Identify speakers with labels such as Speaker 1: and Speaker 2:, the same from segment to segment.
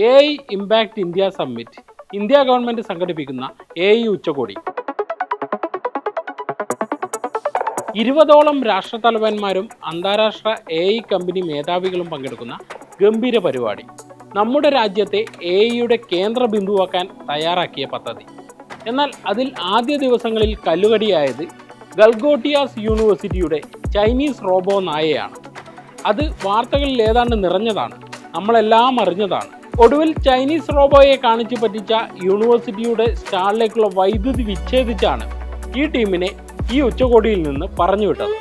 Speaker 1: AI impact India summit, India government സംഘടിപ്പിക്കുന്ന AI ഉച്ചകോടി. 20ഓളം രാഷ്ട്രതലവന്മാരും അന്താരാഷ്ട്ര AI കമ്പനി മേധാവികളും പങ്കെടുക്കുന്ന ഗംഭീര പരിപാടി. നമ്മുടെ രാജ്യത്തെ AIയുടെ കേന്ദ്ര ബിന്ദുവാക്കാൻ തയ്യാറാക്കിയ പദ്ധതി. എന്നാൽ അതിൽ ആദ്യ ദിവസങ്ങളിൽ കല്ലുകടിയായത് ഗൽഗോട്ടിയാസ് യൂണിവേഴ്സിറ്റിയുടെ ചൈനീസ് റോബോ നായയാണ്. അത് വാർത്തകളിൽ ഏതാണ്ട് നിറഞ്ഞതാണ്, നമ്മളെല്ലാം അറിഞ്ഞതാണ്. ഒടുവിൽ ചൈനീസ് റോബോയെ കാണിച്ചു പറ്റിച്ച യൂണിവേഴ്സിറ്റിയുടെ സ്റ്റാളിലേക്കുള്ള വൈദ്യുതി വിച്ഛേദിച്ചാണ് ഈ ടീമിനെ ഈ ഉച്ചകോടിയിൽ നിന്ന് പറഞ്ഞുവിട്ടത്.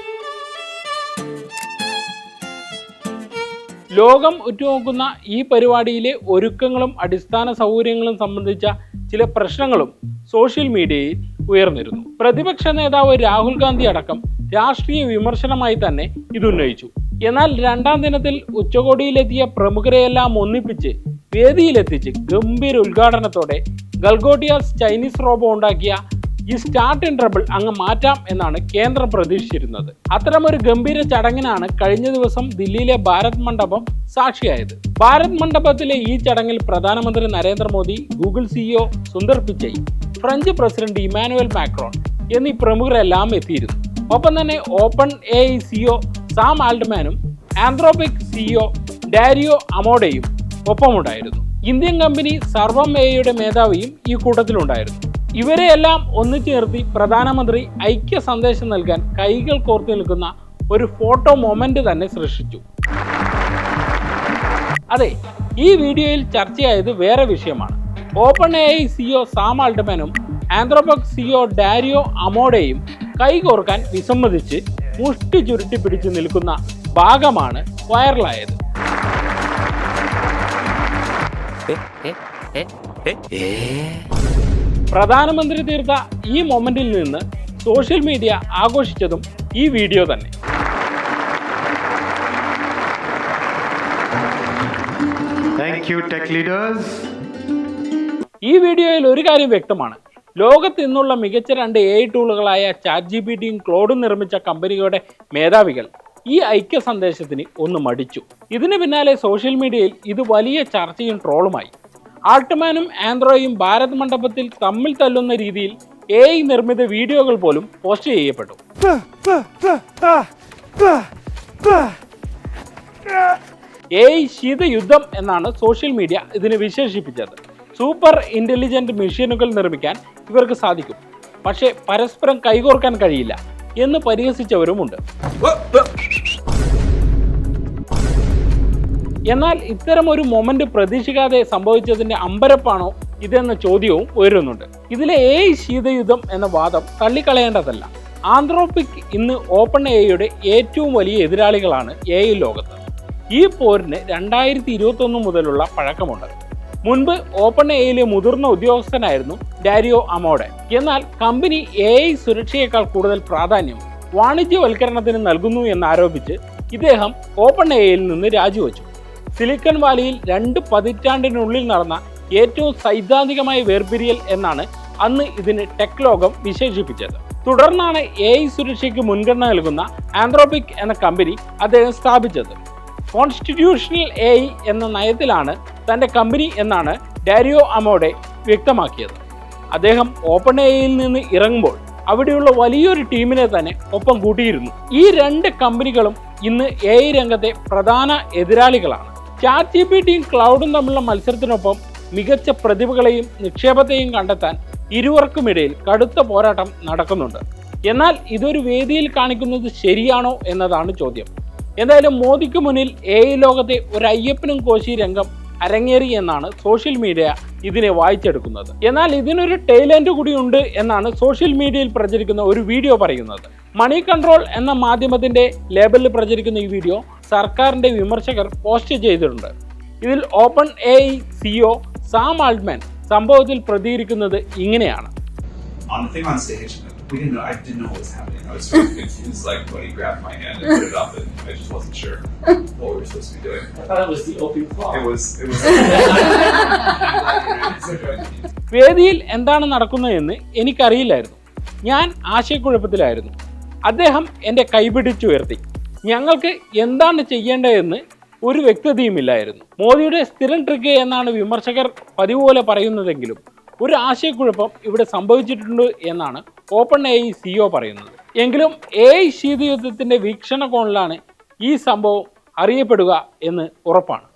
Speaker 1: ലോകം ഉറ്റുനോക്കുന്ന ഈ പരിപാടിയിലെ ഒരുക്കങ്ങളും അടിസ്ഥാന സൗകര്യങ്ങളും സംബന്ധിച്ച ചില പ്രശ്നങ്ങളും സോഷ്യൽ മീഡിയയിൽ ഉയർന്നിരുന്നു. പ്രതിപക്ഷ നേതാവ് രാഹുൽ ഗാന്ധി അടക്കം രാഷ്ട്രീയ വിമർശനമായി തന്നെ ഇതുന്നയിച്ചു. എന്നാൽ രണ്ടാം ദിനത്തിൽ ഉച്ചകോടിയിലെത്തിയ പ്രമുഖരെയെല്ലാം ഒന്നിപ്പിച്ച് വേദിയിലെത്തിച്ച് ഗംഭീര ഉദ്ഘാടനത്തോടെ ഗൽഗോട്ടിയാസ് ചൈനീസ് റോബോ ഉണ്ടാക്കിയ ഈ സ്റ്റാർട്ട് ഇൻ ട്രബിൾ അങ്ങ് മാറ്റാം എന്നാണ് കേന്ദ്രം പ്രതീക്ഷിച്ചിരുന്നത്. അത്തരമൊരു ഗംഭീര ചടങ്ങിനാണ് കഴിഞ്ഞ ദിവസം ദില്ലിയിലെ ഭാരത് മണ്ഡപം സാക്ഷിയായത്. ഭാരത് മണ്ഡപത്തിലെ ഈ ചടങ്ങിൽ പ്രധാനമന്ത്രി Narendra Modi, Google CEO Sundar Pichai, French president Emmanuel Macron എന്നീ പ്രമുഖരെല്ലാം എത്തിയിരുന്നു. ഒപ്പം തന്നെ ഓപ്പൺ AI CEO സാം ആൾട്ട്മാനും ആന്ത്രോപിക് CEO ഡാരിയോ അമോഡയും ഒപ്പമുണ്ടായിരുന്നു. ഇന്ത്യൻ കമ്പനി സർവം AIയുടെ മേധാവിയും ഈ കൂട്ടത്തിലുണ്ടായിരുന്നു. ഇവരെയെല്ലാം ഒന്നിച്ചു നിർത്തി പ്രധാനമന്ത്രി ഐക്യ സന്ദേശം നൽകാൻ കൈകൾ കോർത്ത് നിൽക്കുന്ന ഒരു ഫോട്ടോ മൊമെന്റ് തന്നെ സൃഷ്ടിച്ചു. അതെ, ഈ വീഡിയോയിൽ ചർച്ചയായത് വേറെ വിഷയമാണ്. ഓപ്പൺ AI CEO സാം ആൾട്ട്മാനും ആന്ത്രോപിക് CEO ഡാരിയോ അമോഡയും കൈകോർക്കാൻ വിസമ്മതിച്ച് മുഷ്ടി ചുരുട്ടി പിടിച്ചു നിൽക്കുന്ന ഭാഗമാണ് വൈറലായത്. പ്രധാനമന്ത്രി തീർത്ത ഈ മൊമെന്റിൽ നിന്ന് സോഷ്യൽ മീഡിയ ആഘോഷിച്ചതും ഈ വീഡിയോ തന്നെ.
Speaker 2: Thank you, tech leaders.
Speaker 1: ഈ വീഡിയോയിൽ ഒരു കാര്യം വ്യക്തമാണ്. ലോകത്ത് ഇന്നുള്ള മികച്ച 2 AI ടൂളുകളായ ChatGPTയും ക്ലോഡും നിർമ്മിച്ച കമ്പനികളുടെ മേധാവികൾ ഈ ഐക്യ സന്ദേശത്തിന് ഒന്ന് മടിച്ചു. ഇതിന് പിന്നാലെ സോഷ്യൽ മീഡിയയിൽ ഇത് വലിയ ചർച്ചയും ട്രോളുമായി. ആൾട്ട്മാനും ആന്ത്രോയും ഭാരത് മണ്ഡപത്തിൽ തമ്മിൽ തല്ലുന്ന രീതിയിൽ AI നിർമ്മിത വീഡിയോകൾ പോലും പോസ്റ്റ് ചെയ്യപ്പെട്ടു. AI ശീതയുദ്ധം എന്നാണ് സോഷ്യൽ മീഡിയ ഇതിനെ വിശേഷിപ്പിച്ചത്. സൂപ്പർ ഇന്റലിജന്റ് മെഷീനുകൾ നിർമ്മിക്കാൻ ഇവർക്ക് സാധിക്കും, പക്ഷേ പരസ്പരം കൈകോർക്കാൻ കഴിയില്ല എന്ന് പരിഹസിച്ചവരുമുണ്ട്. എന്നാൽ ഇത്തരം ഒരു മൊമെന്റ് പ്രതീക്ഷിക്കാതെ സംഭവിച്ചതിന്റെ അമ്പരപ്പാണോ ഇതെന്ന ചോദ്യവും ഉയരുന്നുണ്ട്. ഇതിലെ AI ശീതയുദ്ധം എന്ന വാദം തള്ളിക്കളയേണ്ടതല്ല. ആന്ത്രോപിക് ഇന്ന് ഓപ്പൺ AIയുടെ ഏറ്റവും വലിയ എതിരാളികളാണ് AI ലോകത്ത്. ഈ പോരിന് 2021 മുതലുള്ള പഴക്കമുണ്ട്. മുൻപ് ഓപ്പൺ AIയിലെ മുതിർന്ന ഉദ്യോഗസ്ഥനായിരുന്നു ഡാരിയോ അമോഡെ. എന്നാൽ കമ്പനി AI സുരക്ഷയേക്കാൾ കൂടുതൽ പ്രാധാന്യം വാണിജ്യവൽക്കരണത്തിന് നൽകുന്നു എന്നാരോപിച്ച് ഇദ്ദേഹം ഓപ്പൺ AIയിൽ നിന്ന് രാജിവെച്ചു. സിലിക്കൺ വാലിയിൽ 2 പതിറ്റാണ്ടിനുള്ളിൽ നടന്ന ഏറ്റവും സൈദ്ധാന്തികമായ വേർപിരിയൽ എന്നാണ് അന്ന് ഇതിന് ടെക് ലോകം വിശേഷിപ്പിച്ചത്. തുടർന്നാണ് AI സുരക്ഷയ്ക്ക് മുൻഗണന നൽകുന്ന ആന്ത്രോപിക് എന്ന കമ്പനി അദ്ദേഹം സ്ഥാപിച്ചത്. കോൺസ്റ്റിറ്റ്യൂഷണൽ AI എന്ന നയത്തിലാണ് തൻ്റെ കമ്പനി എന്നാണ് ഡാരിയോ അമോഡെ വ്യക്തമാക്കിയത്. അദ്ദേഹം ഓപ്പൺ AIയിൽ നിന്ന് ഇറങ്ങുമ്പോൾ അവിടെയുള്ള വലിയൊരു ടീമിനെ തന്നെ ഒപ്പം കൂട്ടിയിരുന്നു. ഈ 2 കമ്പനികളും ഇന്ന് AI രംഗത്തെ പ്രധാന എതിരാളികളാണ്. ChatGPTയും ക്ലൗഡും തമ്മിലുള്ള മത്സരത്തിനൊപ്പം മികച്ച പ്രതിഭകളെയും നിക്ഷേപത്തെയും കണ്ടെത്താൻ ഇരുവർക്കുമിടയിൽ കടുത്ത പോരാട്ടം നടക്കുന്നുണ്ട്. എന്നാൽ ഇതൊരു വേദിയിൽ കാണിക്കുന്നത് ശരിയാണോ എന്നതാണ് ചോദ്യം. എന്തായാലും മോദിക്ക് മുന്നിൽ AI ലോകത്തെ ഒരു അയ്യപ്പനും കോശി രംഗം അരങ്ങേറി എന്നാണ് സോഷ്യൽ മീഡിയ ഇതിനെ വായിച്ചെടുക്കുന്നത്. എന്നാൽ ഇതിനൊരു ടൈലൻഡ് കൂടിയുണ്ട് എന്നാണ് സോഷ്യൽ മീഡിയയിൽ പ്രചരിക്കുന്ന ഒരു വീഡിയോ പറയുന്നത്. മണി കൺട്രോൾ എന്ന മാധ്യമത്തിന്റെ ലേബലിൽ പ്രചരിക്കുന്ന ഈ വീഡിയോ സർക്കാരിന്റെ വിമർശകർ പോസ്റ്റ് ചെയ്തിട്ടുണ്ട്. ഇതിൽ open AI CEO Sam Altman സംഭവത്തിൽ പ്രതികരിക്കുന്നത് ഇങ്ങനെയാണ്.
Speaker 3: I didn't know what was happening. I was so confused, like when he grabbed my hand and put it up, and I just wasn't sure what we were supposed to be doing.
Speaker 4: I thought it was the open claw.
Speaker 3: It was.
Speaker 1: വേദിയിൽ എന്താണ് നടക്കുന്നതെന്ന് എനിക്കറിയില്ലായിരുന്നു. ഞാൻ ആശയക്കുഴപ്പത്തിലായിരുന്നു. അദ്ദേഹം എൻ്റെ കൈപിടിച്ചുയർത്തി. ഞങ്ങൾക്ക് എന്താണ് ചെയ്യേണ്ടതെന്ന് ഒരു വ്യക്തതയുമില്ലായിരുന്നു. മോദിയുടെ സ്ഥിരം ട്രിക്ക് എന്നാണ് വിമർശകർ പതിവ് പോലെ പറയുന്നതെങ്കിലും ഒരു ആശയക്കുഴപ്പം ഇവിടെ സംഭവിച്ചിട്ടുണ്ട് എന്നാണ് OpenAI CEO പറയുന്നത്. എങ്കിലും AI ശീതയുദ്ധത്തിൻ്റെ വീക്ഷണകോണിലാണ് ഈ സംഭവം അറിയപ്പെടുക എന്ന് ഉറപ്പാണ്.